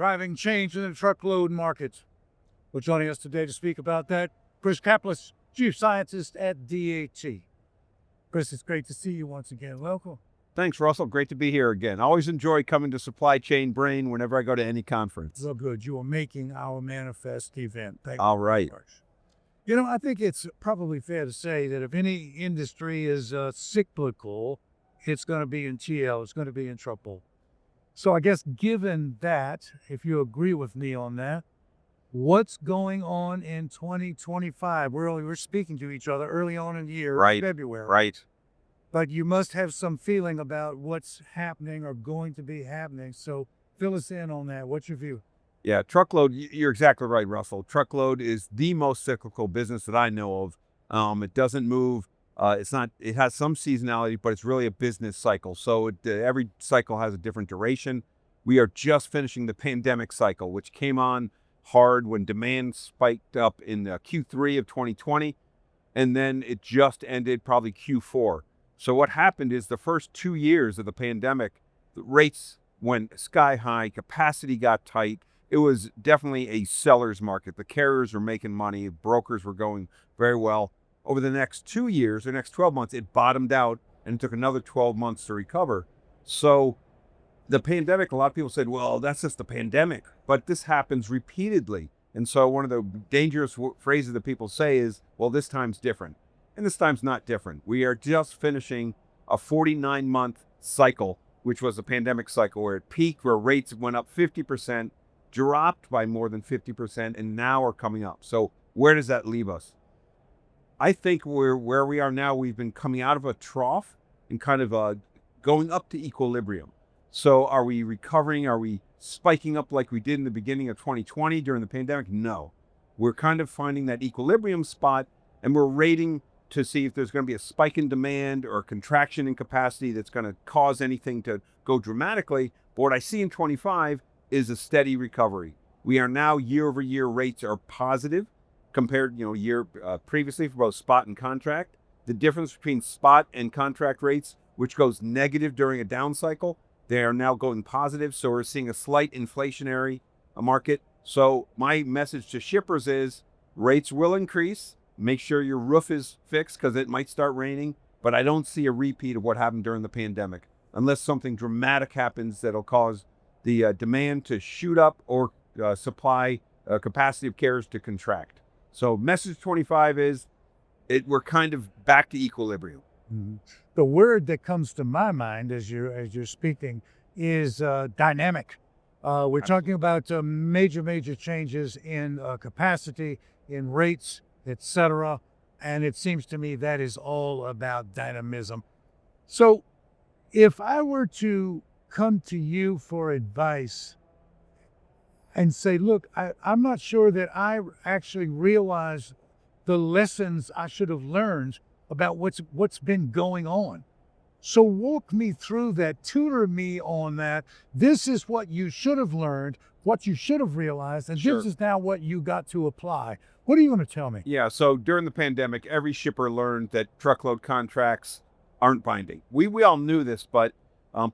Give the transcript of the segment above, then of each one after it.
driving change in the truckload market. Well, joining us today to speak about that, Chris Caplice, Chief Scientist at DAT. Chris, it's great to see you once again. Welcome. Thanks, Russell. Great to be here again. I always enjoy coming to Supply Chain Brain whenever I go to any conference. Well, good. You are making our manifest event. Thank All you right. very much. You know, I think it's probably fair to say that if any industry is cyclical, it's going to be in TL, it's going to be in trouble. So I guess given that, if you agree with me on that, what's going on in 2025? We're speaking to each other early on in the year, Right. February. Right. But you must have some feeling about what's happening or going to be happening. So fill us in on that. What's your view? Yeah, truckload, you're exactly right, Russell. Truckload is the most cyclical business that I know of. It doesn't move. It has some seasonality, but it's really a business cycle. So every cycle has a different duration. We are just finishing the pandemic cycle, which came on hard when demand spiked up in Q3 of 2020, and then it just ended probably Q4. So what happened is the first 2 years of the pandemic, the rates went sky high, capacity got tight. It was definitely a seller's market. The carriers were making money, brokers were going very well. Over the next 2 years, or next 12 months, it bottomed out and it took another 12 months to recover. So the pandemic, a lot of people said, well, that's just the pandemic, but this happens repeatedly. And so one of the dangerous phrases that people say is, well, this time's different. And this time's not different. We are just finishing a 49-month cycle, which was a pandemic cycle where it peaked, where rates went up 50%, dropped by more than 50%, and now are coming up. So where does that leave us? I think where we are now, we've been coming out of a trough and kind of going up to equilibrium. So are we recovering? Are we spiking up like we did in the beginning of 2020 during the pandemic? No. We're kind of finding that equilibrium spot, and we're rating to see if there's going to be a spike in demand or a contraction in capacity that's going to cause anything to go dramatically. But what I see in 25 is a steady recovery. We are now year-over-year rates are positive compared, year previously for both spot and contract. The difference between spot and contract rates, which goes negative during a down cycle, they are now going positive. So we're seeing a slight inflationary market. So my message to shippers is rates will increase. Make sure your roof is fixed because it might start raining. But I don't see a repeat of what happened during the pandemic unless something dramatic happens that'll cause the demand to shoot up or supply capacity of carriers to contract. So message 25 is we're kind of back to equilibrium. Mm-hmm. The word that comes to my mind as you're speaking is dynamic. We're talking about major changes in capacity, in rates, etc. And it seems to me that is all about dynamism. So if I were to come to you for advice and say, look, I'm not sure that I actually realize the lessons I should have learned about what's been going on. So walk me through that, tutor me on that. This is what you should have learned, what you should have realized, and Sure. This is now what you got to apply. What are you going to tell me? Yeah, so during the pandemic, every shipper learned that truckload contracts aren't binding. We all knew this, but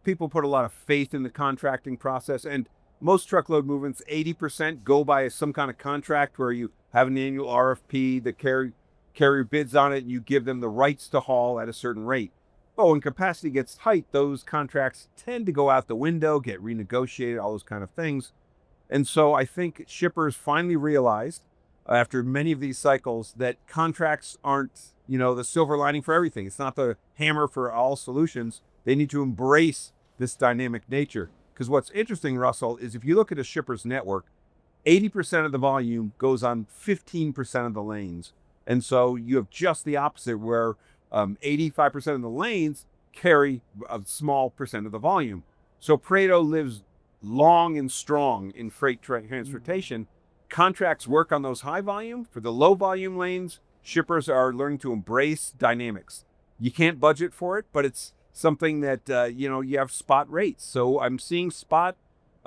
people put a lot of faith in the contracting process, and most truckload movements, 80% go by some kind of contract where you have an annual RFP, the carrier bids on it, and you give them the rights to haul at a certain rate. Oh, when capacity gets tight, those contracts tend to go out the window, get renegotiated, all those kind of things. And so I think shippers finally realized after many of these cycles that contracts aren't, the silver lining for everything. It's not the hammer for all solutions. They need to embrace this dynamic nature. Because what's interesting, Russell, is if you look at a shipper's network, 80% of the volume goes on 15% of the lanes. And so you have just the opposite where 85% of the lanes carry a small percent of the volume. So Pareto lives long and strong in freight transportation. Contracts work on those high volume. For the low volume lanes, shippers are learning to embrace dynamics. You can't budget for it, but it's something that, you have spot rates. So I'm seeing spot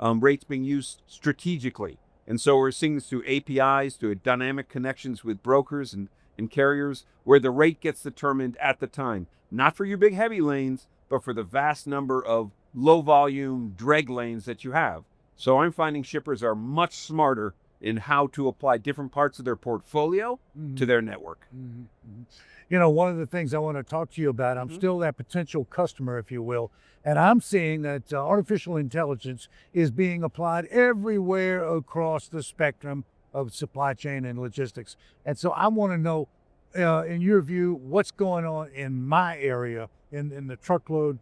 rates being used strategically. And so we're seeing this through APIs, through dynamic connections with brokers and carriers, where the rate gets determined at the time, not for your big heavy lanes, but for the vast number of low volume drag lanes that you have. So I'm finding shippers are much smarter in how to apply different parts of their portfolio to their network. You know, one of the things I want to talk to you about, I'm still that potential customer, if you will, and I'm seeing that artificial intelligence is being applied everywhere across the spectrum of supply chain and logistics. And so I want to know, in your view, what's going on in my area, in the truckload,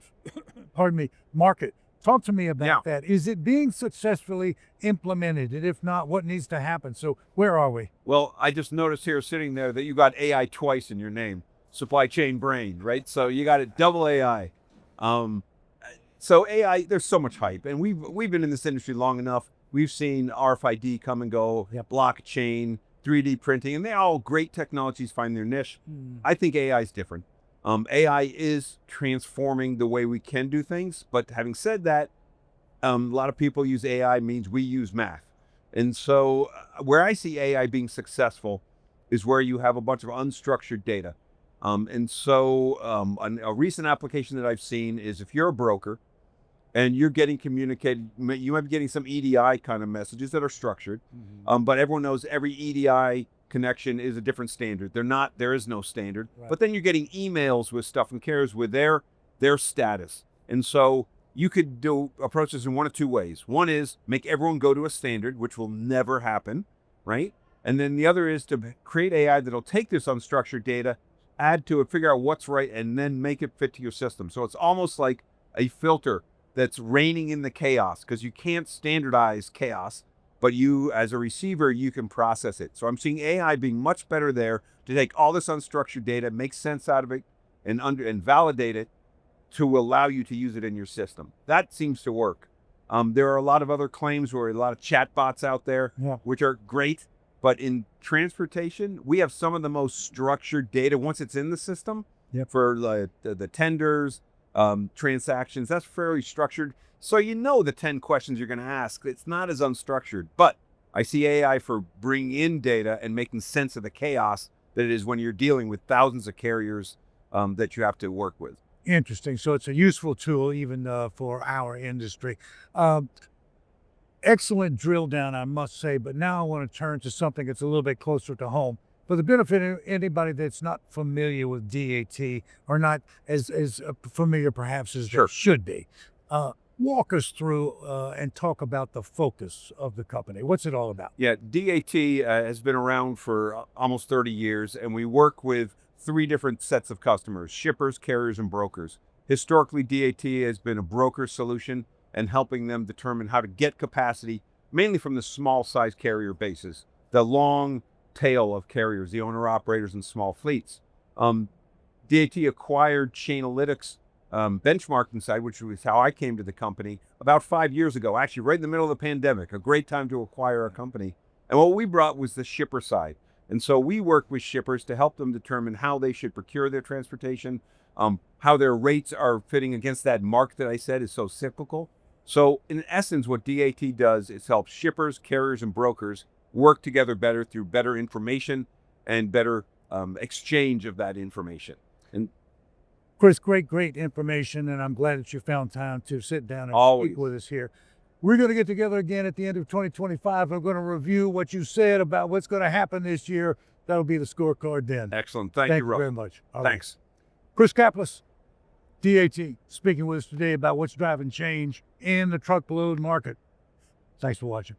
pardon me, market. Talk to me about that. Is it being successfully implemented? And if not, what needs to happen? So where are we? Well, I just noticed here sitting there that you got AI twice in your name, supply chain brain, right? So you got it double AI. So AI, there's so much hype, and we've been in this industry long enough. We've seen RFID come and go, blockchain, 3D printing, and they're all great technologies find their niche. I think AI is different. AI is transforming the way we can do things, but having said that, a lot of people use AI means we use math. And so where I see AI being successful is where you have a bunch of unstructured data. A recent application that I've seen is if you're a broker and you're getting communicated, you might be getting some EDI kind of messages that are structured, but everyone knows every EDI connection is a different standard. There is no standard. Right. But then you're getting emails with stuff from carriers with their status. And so you could approach this in one of two ways. One is make everyone go to a standard, which will never happen, right? And then the other is to create AI that'll take this unstructured data, add to it, figure out what's right, and then make it fit to your system. So it's almost like a filter that's reining in the chaos, because you can't standardize chaos, but you, as a receiver, you can process it. So I'm seeing AI being much better there to take all this unstructured data, make sense out of it, and validate it to allow you to use it in your system. That seems to work. There are a lot of other claims where a lot of chatbots out there, which are great. But in transportation, we have some of the most structured data once it's in the system for the tenders, transactions. That's fairly structured. So you know the 10 questions you're going to ask. It's not as unstructured, but I see AI for bringing in data and making sense of the chaos that it is when you're dealing with thousands of carriers that you have to work with. Interesting. So it's a useful tool even for our industry. Excellent drill down, I must say, but now I want to turn to something that's a little bit closer to home. For the benefit of anybody that's not familiar with DAT or not as familiar perhaps as they should be, walk us through and talk about the focus of the company. What's it all about? Yeah, DAT has been around for almost 30 years, and we work with 3 different sets of customers: shippers, carriers, and brokers. Historically, DAT has been a broker solution and helping them determine how to get capacity, mainly from the small size carrier bases, the long tail of carriers, the owner-operators and small fleets. DAT acquired Chainalytics benchmarking side, which was how I came to the company about 5 years ago, actually right in the middle of the pandemic, a great time to acquire a company. And what we brought was the shipper side. And so we work with shippers to help them determine how they should procure their transportation, how their rates are fitting against that mark that I said is so cyclical. So in essence, what DAT does is help shippers, carriers, and brokers work together better through better information and better exchange of that information. And Chris, great information, and I'm glad that you found time to sit down and speak with us here. We're going to get together again at the end of 2025. I'm going to review what you said about what's going to happen this year. That'll be the scorecard then. Excellent. Thank you, very much. Thanks. Chris Caplice, DAT, speaking with us today about what's driving change in the truckload market. Thanks for watching.